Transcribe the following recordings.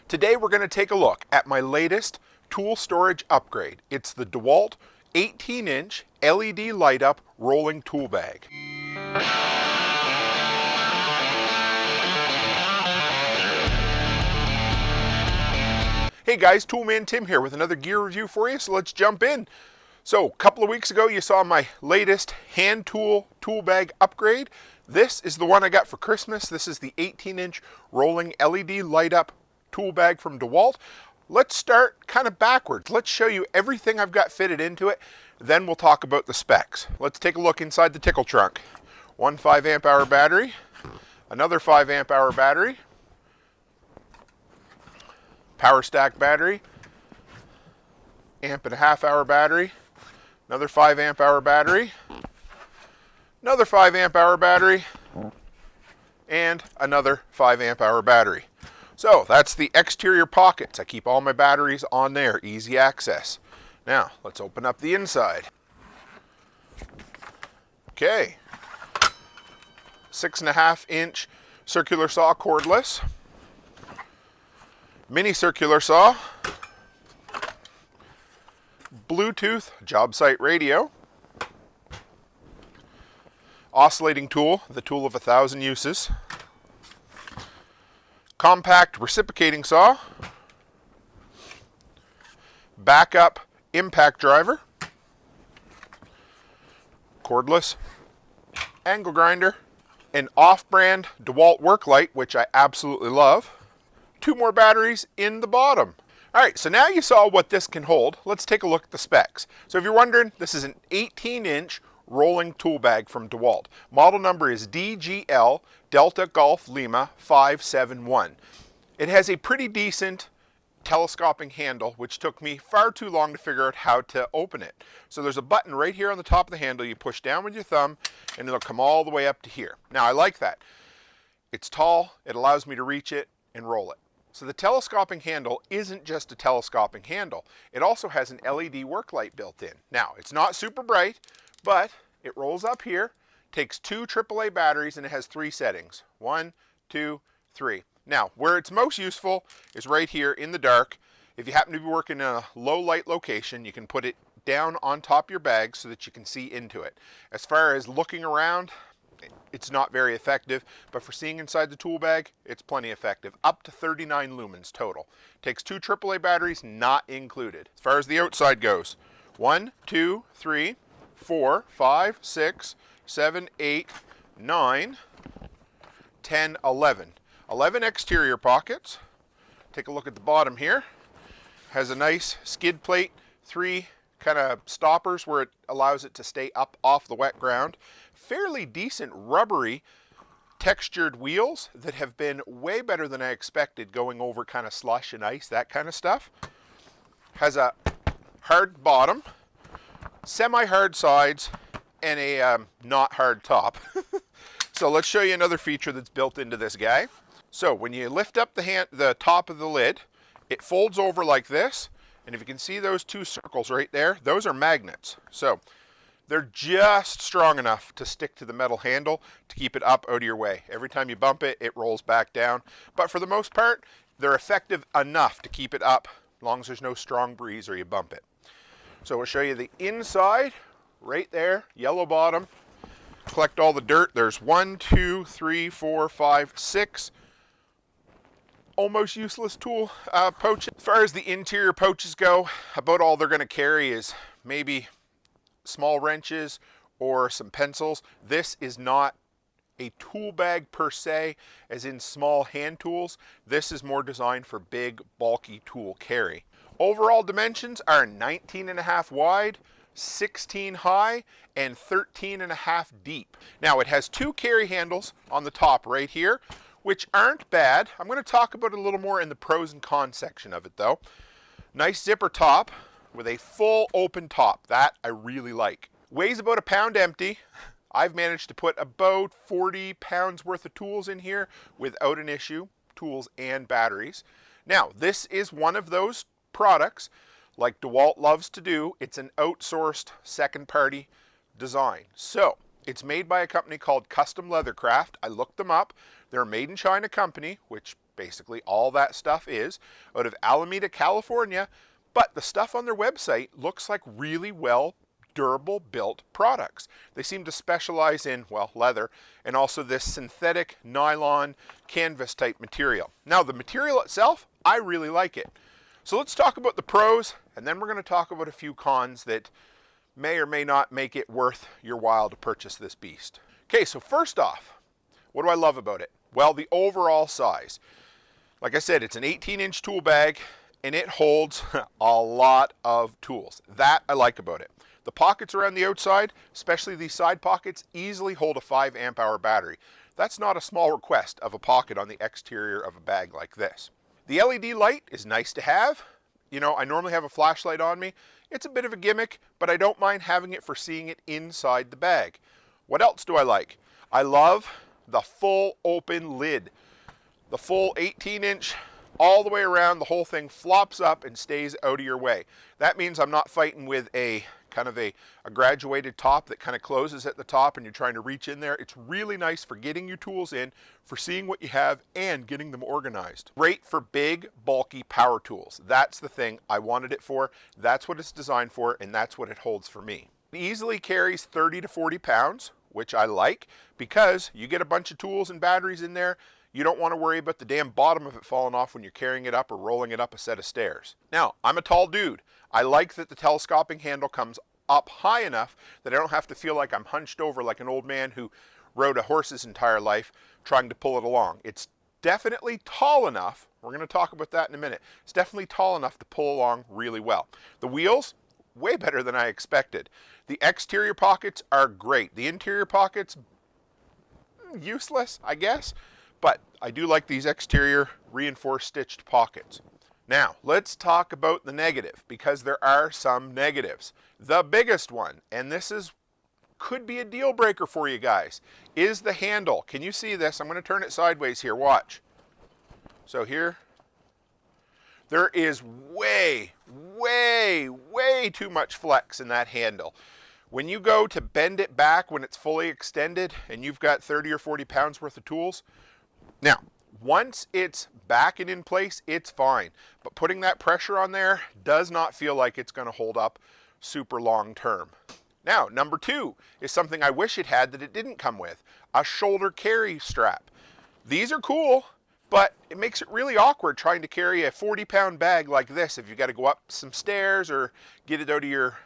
Today we're going to take a look at my latest tool storage upgrade. It's the Dewalt 18-inch LED light up rolling tool bag. Hey guys, Toolman Tim here with another gear review for you, so let's jump in. So a couple of weeks ago you saw my latest hand tool bag upgrade. This is the one I got for Christmas. This is the 18-inch rolling LED light up tool bag from Dewalt. Let's start kind of backwards. Let's show you everything I've got fitted into it. Then we'll talk about the specs. Let's take a look inside the tickle trunk. One 5 amp hour battery, another 5 amp hour battery, power stack battery, amp and a half hour battery, another 5 amp hour battery, another 5 amp hour battery, and another 5 amp hour battery. So that's the exterior pockets. I keep all my batteries on there, easy access. Now let's open up the inside. Okay, 6.5 inch circular saw cordless, mini circular saw, Bluetooth job site radio, oscillating tool, the tool of 1,000 uses, compact reciprocating saw, backup impact driver, cordless angle grinder, an off-brand DeWalt work light, which I absolutely love, 2 more batteries in the bottom. All right, so now you saw what this can hold. Let's take a look at the specs. So if you're wondering, this is an 18-inch rolling tool bag from DeWalt. Model number is DGL Delta Golf Lima 571. It has a pretty decent telescoping handle, which took me far too long to figure out how to open it. So there's a button right here on the top of the handle. You push down with your thumb and it'll come all the way up to here. Now I like that. It's tall, it allows me to reach it and roll it. So the telescoping handle isn't just a telescoping handle. It also has an LED work light built in. Now it's not super bright, but it rolls up here, takes 2 AAA batteries, and it has 3 settings. 1, 2, 3. Now, where it's most useful is right here in the dark. If you happen to be working in a low light location, you can put it down on top of your bag so that you can see into it. As far as looking around, it's not very effective, but for seeing inside the tool bag, it's plenty effective. Up to 39 lumens total. Takes 2 AAA batteries, not included. As far as the outside goes, 1, 2, 3, 4, 5, 6, 7, 8, 9, 10, 11. 11 exterior pockets. Take a look at the bottom here. Has a nice skid plate, 3 kind of stoppers where it allows it to stay up off the wet ground. Fairly decent rubbery textured wheels that have been way better than I expected going over kind of slush and ice, that kind of stuff. Has a hard bottom, semi-hard sides, and a not hard top. So let's show you another feature that's built into this guy. So when you lift up the top of the lid, it folds over like this, and if you can see those 2 circles right there, those are magnets. So they're just strong enough to stick to the metal handle to keep it up out of your way. Every time you bump it, it rolls back down. But for the most part, they're effective enough to keep it up as long as there's no strong breeze or you bump it. So we'll show you the inside right there, yellow bottom. Collect all the dirt. There's 1, 2, 3, 4, 5, 6 almost useless tool pouches. As far as the interior pouches go, about all they're going to carry is maybe small wrenches or some pencils. This is not a tool bag per se, as in small hand tools. This is more designed for big, bulky tool carry. Overall dimensions are 19.5 wide, 16 high, and 13.5 deep. Now it has 2 carry handles on the top right here, which aren't bad. I'm going to talk about it a little more in the pros and cons section of it though. Nice zipper top with a full open top. That I really like. Weighs about 1 pound empty. I've managed to put about 40 pounds worth of tools in here without an issue, tools and batteries. Now this is one of those products, like DeWalt loves to do. It's an outsourced second party design. So it's made by a company called Custom Leathercraft. I looked them up. They're a made in China company, which basically. All that stuff is out of Alameda, California, but the stuff on their website looks like really well durable built products. They seem to specialize in, well, leather and also this synthetic nylon canvas type material. Now the material itself, I really like it. So let's talk about the pros, and then we're going to talk about a few cons that may or may not make it worth your while to purchase this beast. Okay, so first off, what do I love about it? Well, the overall size. Like I said, it's an 18-inch tool bag, and it holds a lot of tools. That I like about it. The pockets around the outside, especially these side pockets, easily hold a 5 amp hour battery. That's not a small request of a pocket on the exterior of a bag like this. The LED light is nice to have. You know, I normally have a flashlight on me. It's a bit of a gimmick, but I don't mind having it for seeing it inside the bag. What else do I like? I love the full open lid. The full 18-inch all the way around, the whole thing flops up and stays out of your way. That means I'm not fighting with a kind of a graduated top that kind of closes at the top and you're trying to reach in there. It's really nice for getting your tools in, for seeing what you have, and getting them organized. Great for big, bulky power tools. That's the thing I wanted it for. That's what it's designed for, and that's what it holds for me. It easily carries 30 to 40 pounds, which I like, because you get a bunch of tools and batteries in there. You don't want to worry about the damn bottom of it falling off when you're carrying it up or rolling it up a set of stairs. Now, I'm a tall dude. I like that the telescoping handle comes up high enough that I don't have to feel like I'm hunched over like an old man who rode a horse his entire life trying to pull it along. It's definitely tall enough. We're going to talk about that in a minute. It's definitely tall enough to pull along really well. The wheels, way better than I expected. The exterior pockets are great. The interior pockets, useless, I guess. But I do like these exterior reinforced stitched pockets. Now, let's talk about the negative, because there are some negatives. The biggest one, and this could be a deal breaker for you guys, is the handle. Can you see this? I'm going to turn it sideways here. Watch. So here, there is way too much flex in that handle. When you go to bend it back when it's fully extended and you've got 30 or 40 pounds worth of tools, now, once it's back and in place, it's fine. But putting that pressure on there does not feel like it's going to hold up super long term. Now, number two is something I wish it had that it didn't come with, a shoulder carry strap. These are cool, but it makes it really awkward trying to carry a 40-pound bag like this if you got to go up some stairs or get it out of your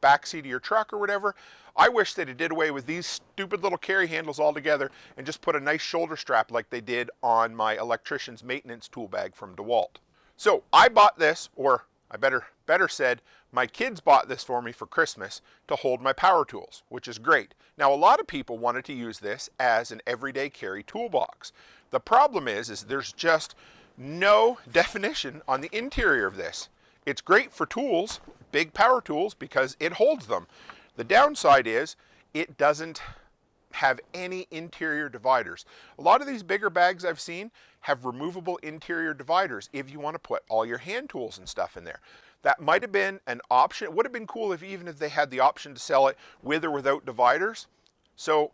backseat of your truck or whatever. I wish that it did away with these stupid little carry handles altogether and just put a nice shoulder strap like they did on my electrician's maintenance tool bag from Dewalt. So I bought this, or I better said, my kids bought this for me for Christmas to hold my power tools, which is great. Now, a lot of people wanted to use this as an everyday carry toolbox. The problem is there's just no definition on the interior of this. It's great for tools, big power tools, because it holds them. The downside is it doesn't have any interior dividers. A lot of these bigger bags I've seen have removable interior dividers if you want to put all your hand tools and stuff in there. That might have been an option. It would have been cool even if they had the option to sell it with or without dividers. So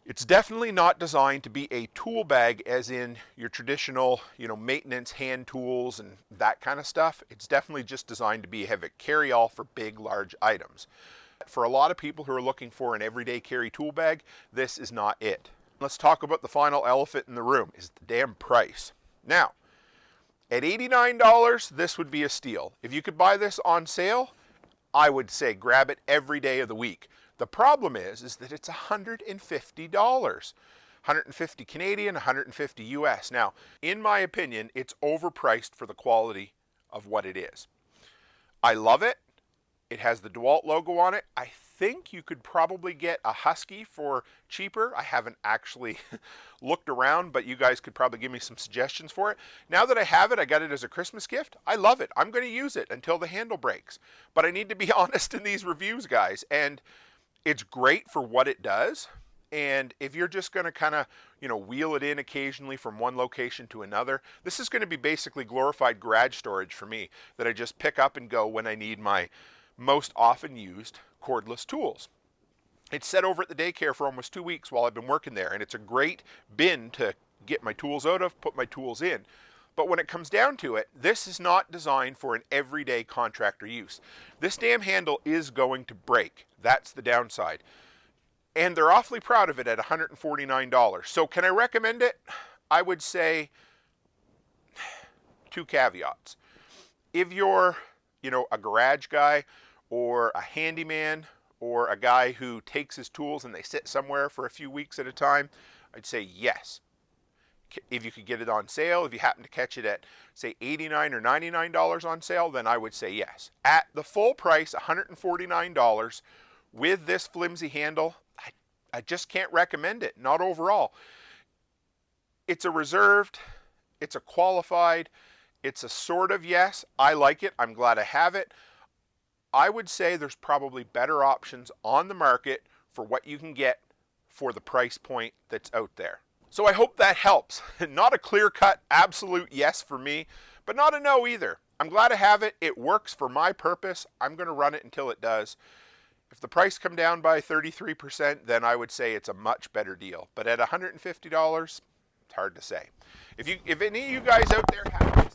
it's definitely not designed to be a tool bag as in your traditional, maintenance hand tools and that kind of stuff. It's definitely just designed to be have a carry-all for big, large items. For a lot of people who are looking for an everyday carry tool bag, this is not it. Let's talk about the final elephant in the room, is the damn price. Now, at $89, this would be a steal. If you could buy this on sale, I would say grab it every day of the week. The problem is that it's $150. 150 Canadian, 150 US. Now, in my opinion, it's overpriced for the quality of what it is. I love it. It has the Dewalt logo on it. I think you could probably get a Husky for cheaper. I haven't actually looked around, but you guys could probably give me some suggestions for it. Now that I have it, I got it as a Christmas gift. I love it. I'm going to use it until the handle breaks. But I need to be honest in these reviews, guys. And it's great for what it does. And if you're just going to kind of, wheel it in occasionally from one location to another, this is going to be basically glorified garage storage for me that I just pick up and go when I need my most often used cordless tools. It's set over at the daycare for almost 2 weeks while I've been working there, and it's a great bin to get my tools out of, put my tools in. But when it comes down to it, this is not designed for an everyday contractor use. This damn handle is going to break. That's the downside. And they're awfully proud of it at $149. So can I recommend it? I would say 2 caveats. If you're, a garage guy or a handyman or a guy who takes his tools and they sit somewhere for a few weeks at a time, I'd say yes. If you could get it on sale, if you happen to catch it at, say, $89 or $99 on sale, then I would say yes. At the full price, $149, with this flimsy handle, I just can't recommend it, not overall. It's a reserved, it's a qualified, it's a sort of yes. I like it, I'm glad I have it. I would say there's probably better options on the market for what you can get for the price point that's out there. So I hope that helps. Not a clear-cut, absolute yes for me, but not a no either. I'm glad I have it. It works for my purpose. I'm going to run it until it does. If the price come down by 33%, then I would say it's a much better deal. But at $150, it's hard to say. If any of you guys out there have